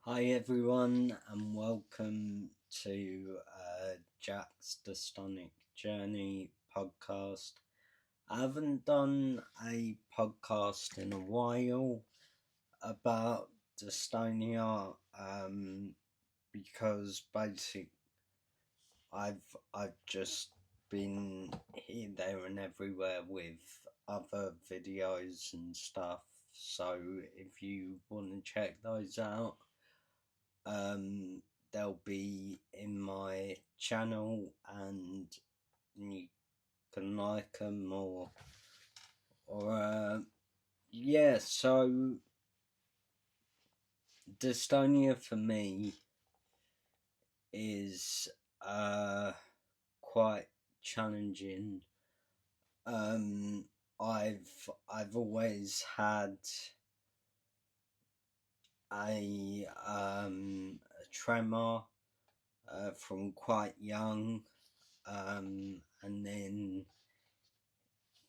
Hi everyone, and welcome to Jack's Dystonic Journey podcast. I haven't done a podcast in a while about Dystonia because I've just been here, there, and everywhere with other videos and stuff. So if you want to check those out, um, they'll be in my channel, and you can like them or yeah. So Dystonia for me is quite challenging. Um, I've always had a tremor from quite young, and then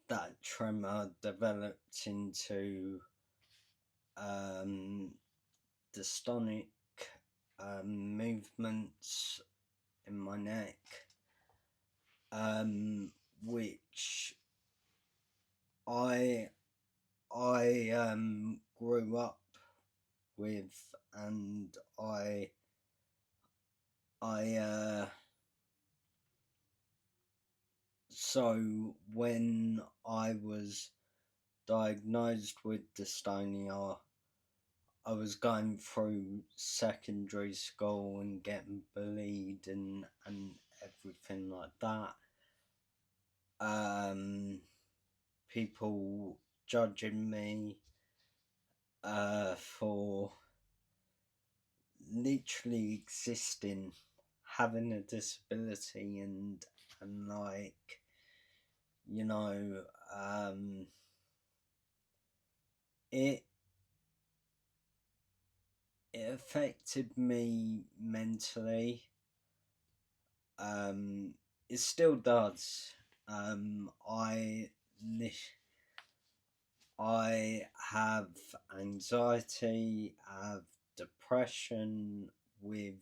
that tremor developed into um, dystonic movements in my neck, which I I grew up with, and I so when I was diagnosed with dystonia, I was going through secondary school and getting bullied and everything like that. People judging me for literally existing, having a disability, and like, you know, it it affected me mentally. It still does. I have anxiety, I have depression with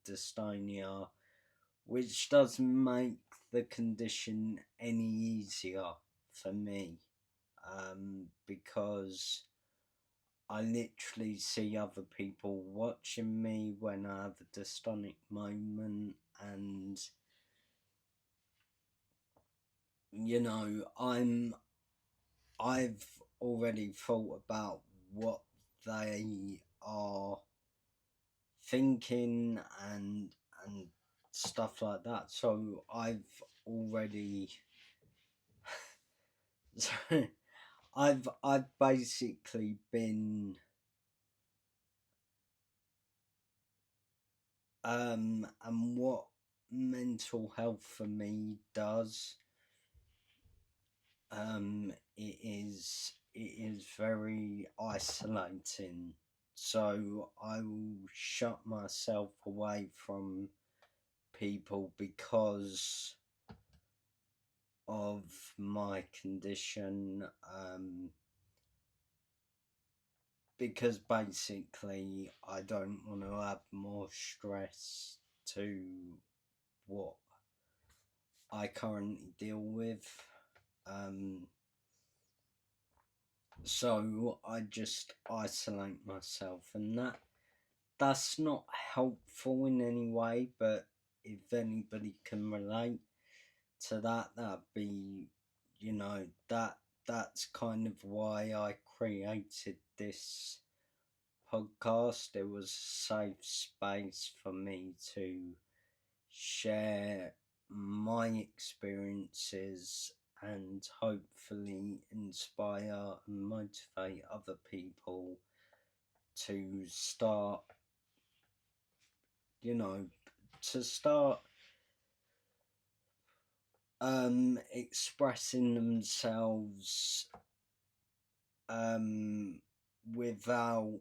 dystonia, which doesn't make the condition any easier for me, because I literally see other people watching me when I have a dystonic moment, and I've already thought about what they are thinking and stuff like that. So already so I've basically been and what mental health for me does, it is very isolating. So I will shut myself away from people because of my condition, because basically I don't want to add more stress to what I currently deal with. Um, so I just isolate myself, and that's not helpful in any way. But if anybody can relate to that, that'd be, that's kind of why I created this podcast. It was a safe space for me to share my experiences and hopefully inspire and motivate other people to start, you know, to start expressing themselves without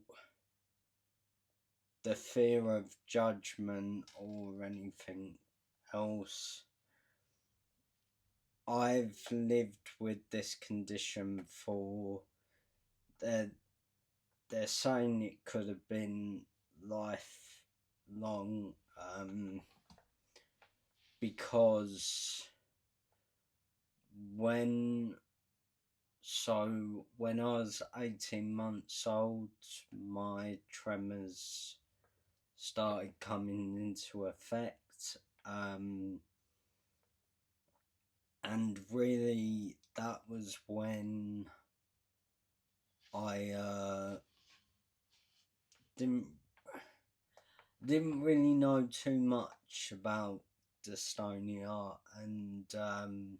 the fear of judgment or anything else. I've lived with this condition for they're saying it could have been lifelong, because when when I was 18 months old, my tremors started coming into effect, and really that was when I didn't really know too much about dystonia, and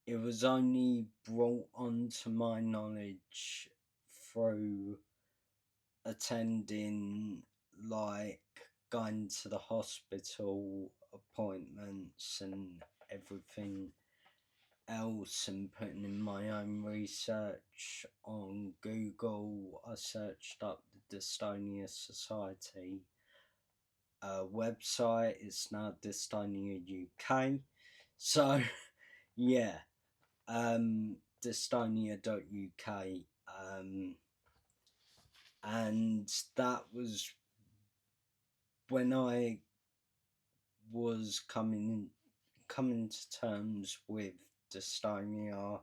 it was only brought onto my knowledge through attending, like, going to the hospital appointments and everything else, and putting in my own research on Google. I searched up the Dystonia Society website. It's now Dystonia UK. So yeah, dystonia.uk, and that was when I was coming to terms with dystonia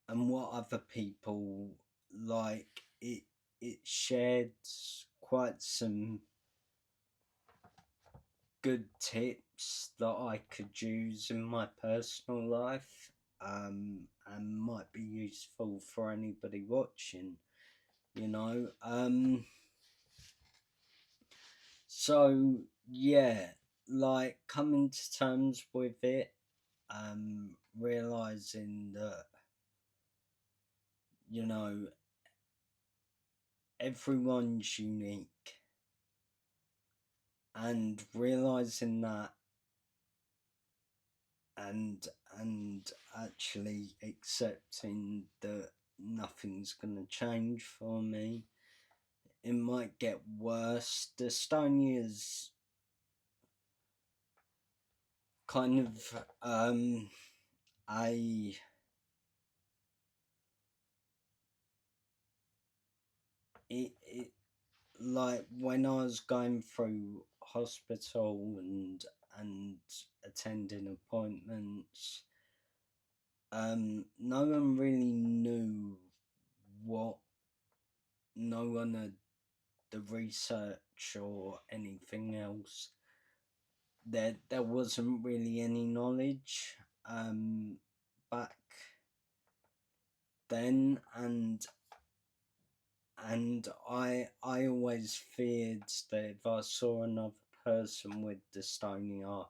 and what other people like. It shared quite some good tips that I could use in my personal life, and might be useful for anybody watching, you know. So yeah, like, coming to terms with it, realizing that, you know, everyone's unique, and realizing that, and actually accepting that nothing's gonna change for me. It might get worse. Dystonia's kind of a it like, when I was going through hospital and attending appointments, no one really knew what, no one had the research or anything else. There wasn't really any knowledge back then, and I always feared that if I saw another person with dystonia,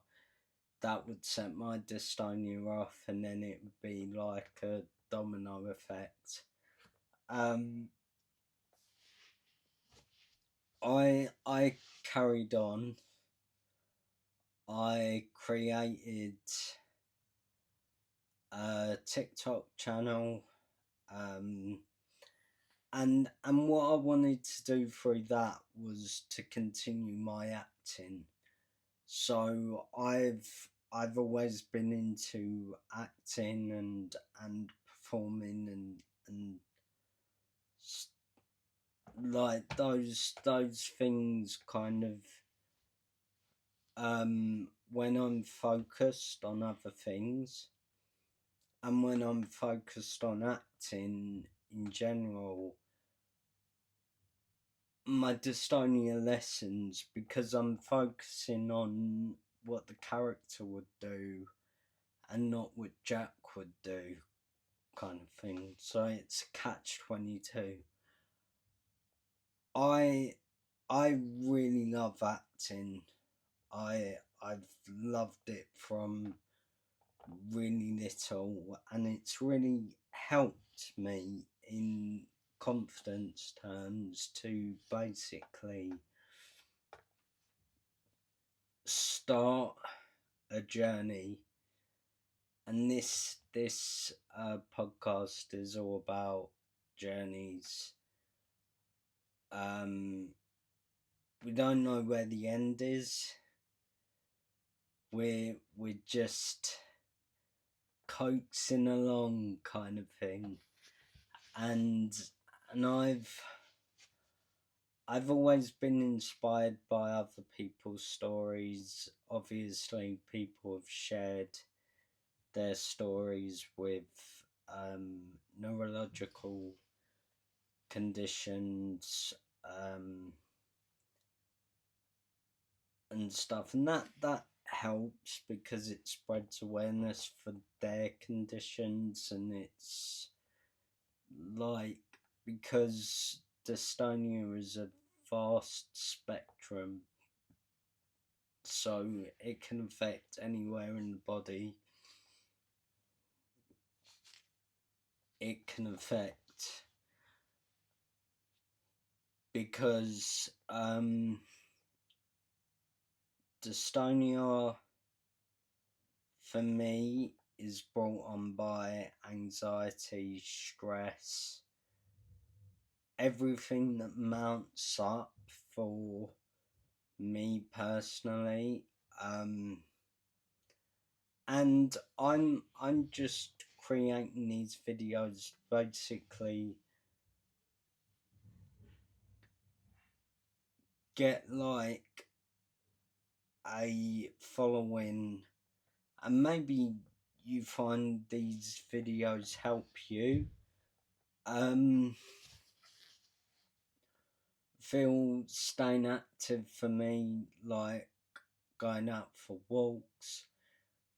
that would set my dystonia off, and then it would be like a domino effect. I carried on. I created a TikTok channel, and what I wanted to do through that was to continue my acting. So I've always been into acting and performing, and like those things, kind of, when I'm focused on other things, and when I'm focused on acting in general, my dystonia lessens, because I'm focusing on what the character would do and not what Jack would do, kind of thing. So it's catch-22. I really love acting. I've loved it from really little, and it's really helped me in confidence terms to basically start a journey. And this podcast is all about journeys. We don't know where the end is. We're just coaxing along, kind of thing, and and I've always been inspired by other people's stories. Obviously, people have shared their stories with neurological conditions, and stuff, and that helps because it spreads awareness for their conditions, and it's like, because dystonia is a vast spectrum, so it can affect anywhere in the body. It can affect, because dystonia for me is brought on by anxiety, stress, everything that mounts up for me personally. And I'm just creating these videos basically get like a following, and maybe you find these videos help you. Feel staying active for me, like going out for walks,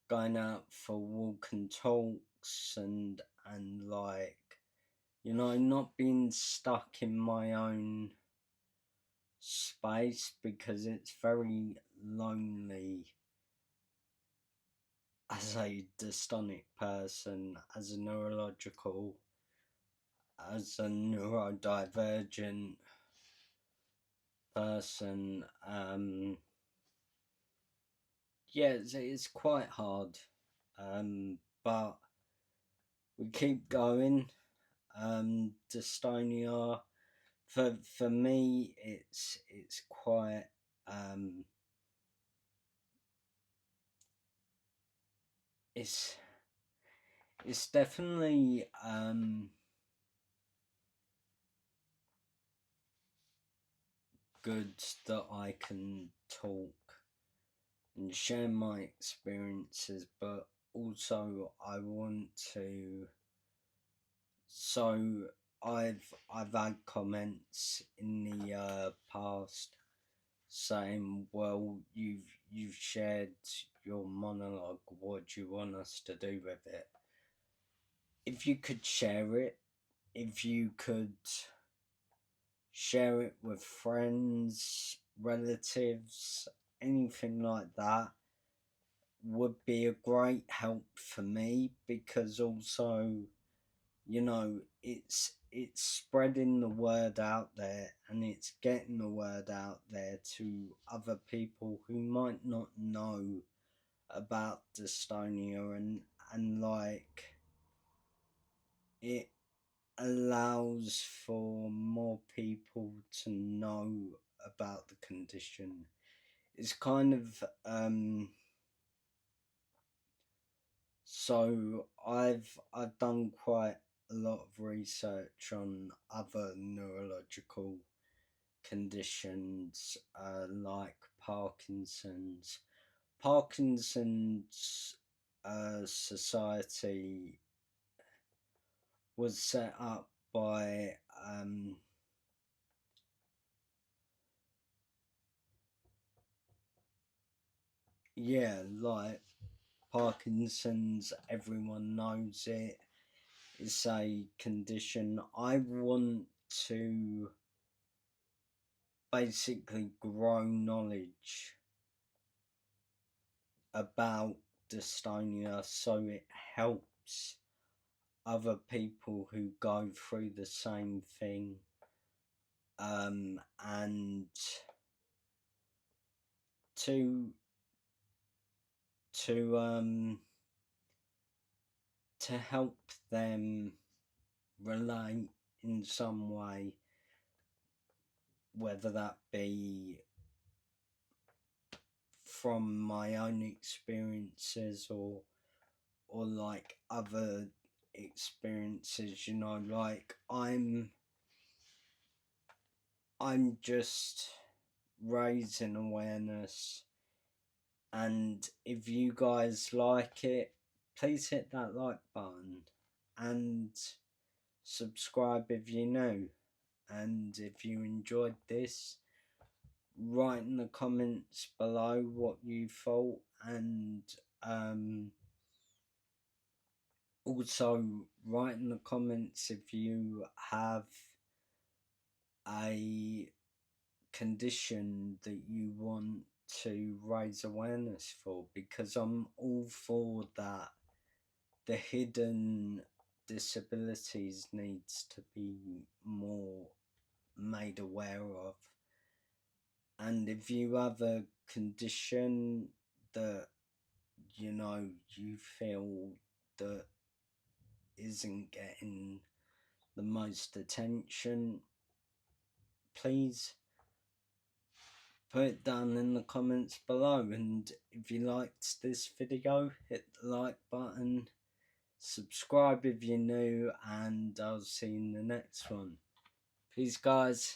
going out for walk and talks, and like, you know, not being stuck in my own space, because it's very lonely as a dystonic person, as a neurodivergent person. Yeah, it's quite hard, but we keep going. Dystonia, for me, it's quite it's definitely good that I can talk and share my experiences, but also I want to. So I've had comments in the past saying, "Well, you've shared your monologue. What do you want us to do with it? If you could share it, if you could share it with friends, relatives, anything like that, would be a great help for me, because also, you know, it's spreading the word out there, and it's getting the word out there to other people who might not know about dystonia, and like, it allows for more people to know about the condition. It's kind of so I've done quite a lot of research on other neurological conditions, like Parkinson's. Parkinson's Society was set up by like Parkinson's, everyone knows it. It's a condition. I want to basically grow knowledge about dystonia, so it helps other people who go through the same thing, and to to um to help them relate in some way, whether that be from my own experiences, or like other experiences. You know, like, I'm just raising awareness, and if you guys like it, please hit that like button and subscribe if you're new. And if you enjoyed this, write in the comments below what you thought, and also write in the comments if you have a condition that you want to raise awareness for, because I'm all for that. The hidden disabilities needs to be more made aware of. And if you have a condition that you feel that isn't getting the most attention, please put it down in the comments below. And if you liked this video, hit the like button, subscribe if you're new, and I'll see you in the next one. Peace, guys.